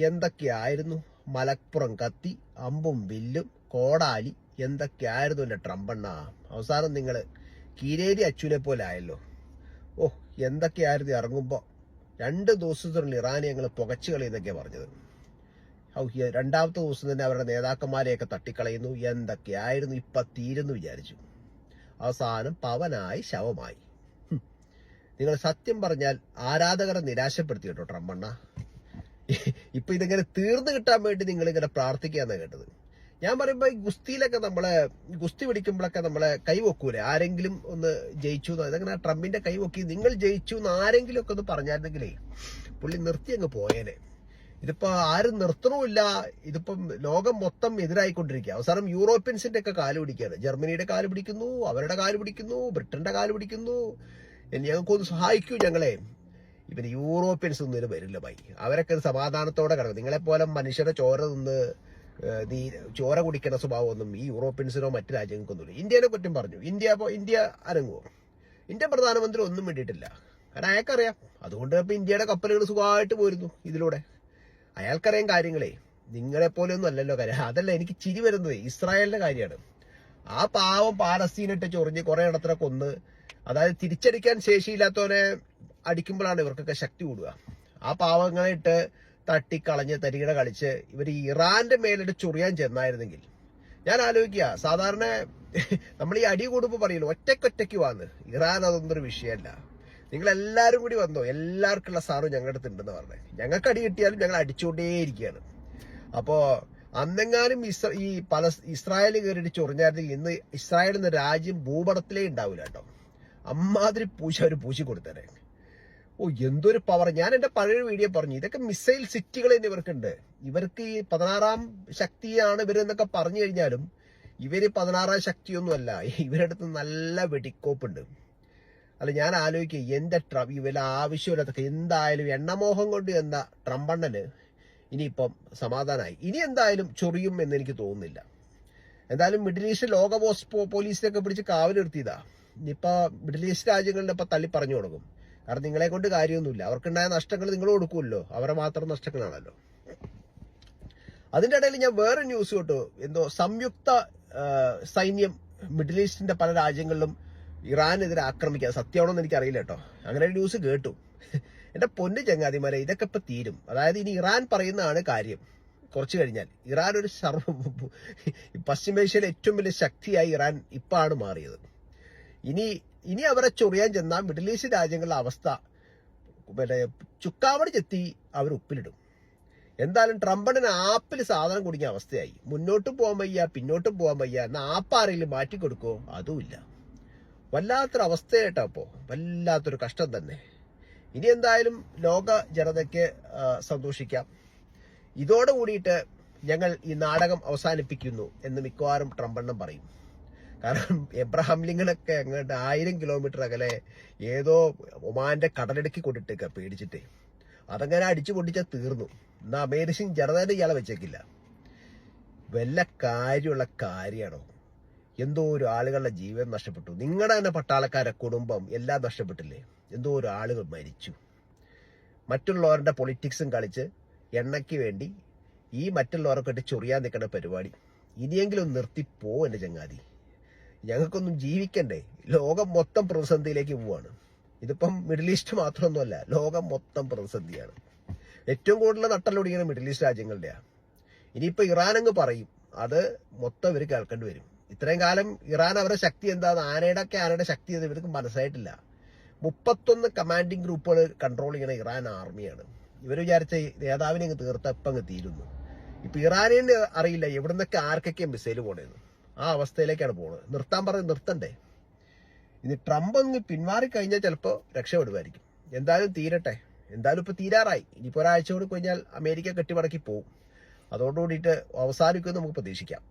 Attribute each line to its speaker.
Speaker 1: എന്തൊക്കെയായിരുന്നു മലപ്പുറം കത്തി, അമ്പും വില്ലും, കോടാലി, എന്തൊക്കെയായിരുന്നു എൻ്റെ ട്രംപണ്ണ. അവസാനം നിങ്ങൾ കീരേരി അച്ചുവിനെ പോലെ ആയല്ലോ. ഓ, എന്തൊക്കെയായിരുന്നു ഇറങ്ങുമ്പോൾ 2 ദിവസത്തിനുള്ളിൽ ഇറാനെ ഞങ്ങൾ പുകച്ചു കളയുന്നൊക്കെയാണ് പറഞ്ഞത്. രണ്ടാമത്തെ ദിവസം തന്നെ അവരുടെ നേതാക്കന്മാരെയൊക്കെ തട്ടിക്കളയുന്നു. എന്തൊക്കെയായിരുന്നു, ഇപ്പം തീരുന്നു വിചാരിച്ചു. അവസാനം പവനായി ശവമായി. നിങ്ങൾ സത്യം പറഞ്ഞാൽ ആരാധകരെ നിരാശപ്പെടുത്തി കേട്ടോ ട്രംപണ്ണ. ഇപ്പൊ ഇതിങ്ങനെ തീർന്നു കിട്ടാൻ വേണ്ടി നിങ്ങൾ ഇങ്ങനെ പ്രാർത്ഥിക്കാന്നാ കേട്ടത്. ഞാൻ പറയുമ്പോ ഈ ഗുസ്തിയിലൊക്കെ ഗുസ്തി പിടിക്കുമ്പോഴൊക്കെ നമ്മളെ കൈവെക്കൂലേ, ആരെങ്കിലും ഒന്ന് ജയിച്ചു ഇതങ്ങനെ ട്രംപിന്റെ കൈവെക്കി നിങ്ങൾ ജയിച്ചു എന്ന് ആരെങ്കിലും ഒക്കെ ഒന്ന് പറഞ്ഞായിരുന്നെങ്കിലേ പുള്ളി നിർത്തി അങ്ങ് പോയേനെ. ഇതിപ്പോ ആരും നിർത്തണമില്ല. ഇതിപ്പം ലോകം മൊത്തം എതിരായിക്കൊണ്ടിരിക്കുക. അവസാനം യൂറോപ്യൻസിന്റെ ഒക്കെ കാല് പിടിക്കുകയാണ്. ജർമ്മനിയുടെ കാല് പിടിക്കുന്നു, അവരുടെ കാല് പിടിക്കുന്നു, ബ്രിട്ടന്റെ കാല് പിടിക്കുന്നു. ഞങ്ങൾക്കൊന്ന് സഹായിക്കൂ ഞങ്ങളെ. ഇവര് യൂറോപ്യൻസ് ഒന്നും വരില്ല ഭായി. അവരൊക്കെ സമാധാനത്തോടെ കിടക്കും. നിങ്ങളെപ്പോലെ മനുഷ്യരുടെ ചോര നിന്ന് ചോര കുടിക്കുന്ന സ്വഭാവമൊന്നും ഈ യൂറോപ്യൻസിനോ മറ്റു രാജ്യങ്ങൾക്കൊന്നുമില്ല. ഇന്ത്യനെ കുറ്റം പറഞ്ഞു. ഇന്ത്യ അനങ്ങുമോ? ഇന്ത്യൻ പ്രധാനമന്ത്രി ഒന്നും വേണ്ടിയിട്ടില്ല. കാരണം അയാൾക്കറിയാം. അതുകൊണ്ട് ഇപ്പൊ ഇന്ത്യയുടെ കപ്പലുകൾ സുഖമായിട്ട് പോരുന്നു ഇതിലൂടെ. അയാൾക്കറിയാം കാര്യങ്ങളെ. നിങ്ങളെപ്പോലെ ഒന്നും അല്ലല്ലോ കാര്യം. അതല്ല എനിക്ക് ചിരി വരുന്നത് ഇസ്രായേലിന്റെ കാര്യമാണ്. ആ പാവം പാലസ്തീനിട്ട് ചൊറിഞ്ഞ് കുറെ ഇടത്തിനെ കൊന്ന്, അതായത് തിരിച്ചടിക്കാൻ ശേഷിയില്ലാത്തവനെ അടിക്കുമ്പോഴാണ് ഇവർക്കൊക്കെ ശക്തി കൂടുക. ആ പാവങ്ങളെ ഇട്ട് തട്ടിക്കളഞ്ഞ് തരികിട കളിച്ച് ഇവർ ഇറാന്റെ മേലിട്ട് ചൊറിയാൻ ചെന്നായിരുന്നെങ്കിൽ, ഞാൻ ആലോചിക്കുക, സാധാരണ നമ്മൾ ഈ അടി കൂടുമ്പോൾ പറയുള്ളൂ ഒറ്റയ്ക്കൊറ്റയ്ക്ക് വന്ന്. ഇറാൻ അതൊന്നും ഒരു വിഷയമല്ല. നിങ്ങളെല്ലാവരും കൂടി വന്നോ, എല്ലാവർക്കുള്ള സാറും ഞങ്ങളുടെ അടുത്തുണ്ടെന്ന് പറഞ്ഞേ. ഞങ്ങൾക്ക് അടി കിട്ടിയാലും ഞങ്ങൾ അടിച്ചുകൊണ്ടേയിരിക്കുകയാണ്. അപ്പോ അന്നെങ്ങാനും ഈ ഇസ്രായേൽ കയറിയിട്ട് ചൊറിഞ്ഞായിരുന്നെങ്കിൽ ഇന്ന് ഇസ്രായേൽ എന്ന രാജ്യം ഭൂപടത്തിലേ ഉണ്ടാവില്ല കേട്ടോ. അമ്മാതിരി പൂശ അവർ പൂശി കൊടുത്തേനെ. ഓ, എന്തൊരു പവർ. ഞാൻ എന്റെ പഴയ വീഡിയോ പറഞ്ഞു, ഇതൊക്കെ മിസൈൽ സിറ്റികൾ തന്നെ ഇവർക്കുണ്ട്. ഇവർക്ക് ഈ 16ാം ശക്തിയാണ് ഇവരെന്നൊക്കെ പറഞ്ഞു കഴിഞ്ഞാലും ഇവര് 16ാം ശക്തിയൊന്നുമല്ല. ഇവരുടെ അടുത്ത് നല്ല വെടിക്കോപ്പുണ്ട്. അല്ല, ഞാൻ ആലോചിക്കുക, എന്റെ ഇവരുടെ ആവശ്യമില്ലാത്തൊക്കെ എന്തായാലും എണ്ണമോഹം കൊണ്ട് എന്ന ട്രംപണ്ണന് ഇനിയിപ്പം സമാധാനമായി. ഇനി എന്തായാലും ചൊറിയും എന്ന് എനിക്ക് തോന്നുന്നില്ല. എന്തായാലും മിഡിൽ ഈസ്റ്റ് ലോക പോലീസിനൊക്കെ പിടിച്ച് കാവലിർത്തിയതാ. ഇനിയിപ്പോ മിഡിൽ ഈസ്റ്റ് രാജ്യങ്ങളിലെ ഇപ്പൊ തള്ളി പറഞ്ഞു തുടങ്ങും. കാരണം നിങ്ങളെ കൊണ്ട് കാര്യമൊന്നുമില്ല. അവർക്കുണ്ടായ നഷ്ടങ്ങൾ നിങ്ങൾ കൊടുക്കുമല്ലോ. അവരെ മാത്രം നഷ്ടങ്ങളാണല്ലോ. അതിന്റെ ഇടയിൽ ഞാൻ വേറെ ന്യൂസ് കേട്ടു. എന്തോ സംയുക്ത സൈന്യം മിഡിൽ ഈസ്റ്റിന്റെ പല രാജ്യങ്ങളിലും ഇറാനെതിരെ ആക്രമിക്കുക. സത്യമാണോ എന്ന് എനിക്കറിയില്ല കേട്ടോ. അങ്ങനെ ഒരു ന്യൂസ് കേട്ടു. എന്റെ പൊന്നു ചങ്ങാതിമാരെ, ഇതൊക്കെ ഇപ്പൊ തീരും. അതായത് ഇനി ഇറാൻ പറയുന്നതാണ് കാര്യം. കുറച്ചു കഴിഞ്ഞാൽ ഇറാൻ ഒരു പശ്ചിമേഷ്യയിലെ ഏറ്റവും വലിയ ശക്തിയായി ഇറാൻ ഇപ്പാണ് മാറിയത്. ഇനി അവരെ ചൊറിയാൻ ചെന്നാൽ മിഡിൽ ഈസ്റ്റ് രാജ്യങ്ങളുടെ അവസ്ഥ ചുക്കാവടി ചെത്തി അവർ ഉപ്പിലിടും. എന്തായാലും ട്രംപിന് ആപ്പിൽ സാധനം കുടുങ്ങിയ അവസ്ഥയായി. മുന്നോട്ടും പോകാൻ വയ്യ, പിന്നോട്ടും പോകാൻ വയ്യ. എന്നാൽ ആപ്പ് ആരെങ്കിലും മാറ്റിക്കൊടുക്കോ? അതുമില്ല. വല്ലാത്തൊരു അവസ്ഥയായിട്ടാ ഇപ്പോ. വല്ലാത്തൊരു കഷ്ടം തന്നെ. ഇനി എന്തായാലും ലോക ജനതയ്ക്ക് സന്തോഷിക്കാം. ഇതോടെ കൂടിയിട്ട് ഞങ്ങൾ ഈ നാടകം അവസാനിപ്പിക്കുന്നു എന്ന് മിക്കവാറും ട്രംപെണ്ണം പറയും. കാരണം എബ്രഹാം ലിങ്കണൊക്കെ അങ്ങോട്ട് 1000 കിലോമീറ്റർ അകലെ ഏതോ ഒമാന്റെ കടലിടുക്കി കൊണ്ടിട്ടേക്ക പേടിച്ചിട്ടേ. അതങ്ങനെ അടിച്ചു പൊട്ടിച്ചാൽ തീർന്നു. എന്നാ അമേരിക്കൻ ജനതയുടെ ഇയാളെ വെച്ചേക്കില്ല. വല്ല കാര്യമുള്ള കാര്യമാണോ? എന്തോ ഒരു ആളുകളുടെ ജീവൻ നഷ്ടപ്പെട്ടു. നിങ്ങളുടെ തന്നെ പട്ടാളക്കാരെ കുടുംബം എല്ലാം നഷ്ടപ്പെട്ടില്ലേ? എന്തോ ഒരു ആളുകൾ മരിച്ചു. മറ്റുള്ളവരുടെ പൊളിറ്റിക്സും കളിച്ച് എണ്ണയ്ക്ക് വേണ്ടി ഈ മറ്റുള്ളവരൊക്കെ ഇട്ട് ചൊറിയാൻ നിൽക്കുന്ന പരിപാടി ഇനിയെങ്കിലും നിർത്തിപ്പോ എന്റെ ചങ്ങാതി. ഞങ്ങൾക്കൊന്നും ജീവിക്കണ്ടേ? ലോകം മൊത്തം പ്രതിസന്ധിയിലേക്ക് പോവാണ്. ഇതിപ്പം മിഡിൽ ഈസ്റ്റ് മാത്രമൊന്നുമല്ല, ലോകം മൊത്തം പ്രതിസന്ധിയാണ്. ഏറ്റവും കൂടുതൽ നട്ടലൊടിക്കുന്ന മിഡിൽ ഈസ്റ്റ് രാജ്യങ്ങളുടെയാണ്. ഇനിയിപ്പോ ഇറാൻ അങ്ങ് പറയും, അത് മൊത്തം ഇവർ കേൾക്കേണ്ടി വരും. ഇത്രയും കാലം ഇറാൻ അവരുടെ ശക്തി എന്താന്ന്, ആനയുടെ ശക്തി എന്ന് ഇവർക്ക് മനസ്സിലായിട്ടില്ല. 31 കമാൻഡിങ് ഗ്രൂപ്പുകൾ കൺട്രോൾ ചെയ്യുന്ന ഇറാൻ ആർമിയാണ്. ഇവർ വിചാരിച്ച നേതാവിനെ അങ്ങ് തീർത്ത ഇപ്പം അങ്ങ് തീരുന്നു. ഇപ്പൊ ഇറാനിന് അറിയില്ല എവിടെ നിന്നൊക്കെ ആർക്കൊക്കെ മിസൈൽ പോണേന്ന്. ആ അവസ്ഥയിലേക്കാണ് പോകുന്നത്. നിർത്താൻ പറഞ്ഞ് നിർത്തണ്ടേ? ഇനി ട്രംപ് ഒന്ന് പിന്മാറിക്കഴിഞ്ഞാൽ ചിലപ്പോൾ രക്ഷപ്പെടുമായിരിക്കും. എന്തായാലും തീരട്ടെ. എന്തായാലും ഇപ്പൊ തീരാറായി. ഇനിയിപ്പോ ഒരാഴ്ച കൂടി കഴിഞ്ഞാൽ അമേരിക്ക കെട്ടിമടക്കി പോകും. അതോടുകൂടിയിട്ട് അവസാനിക്കുമെന്ന് നമുക്ക് പ്രതീക്ഷിക്കാം.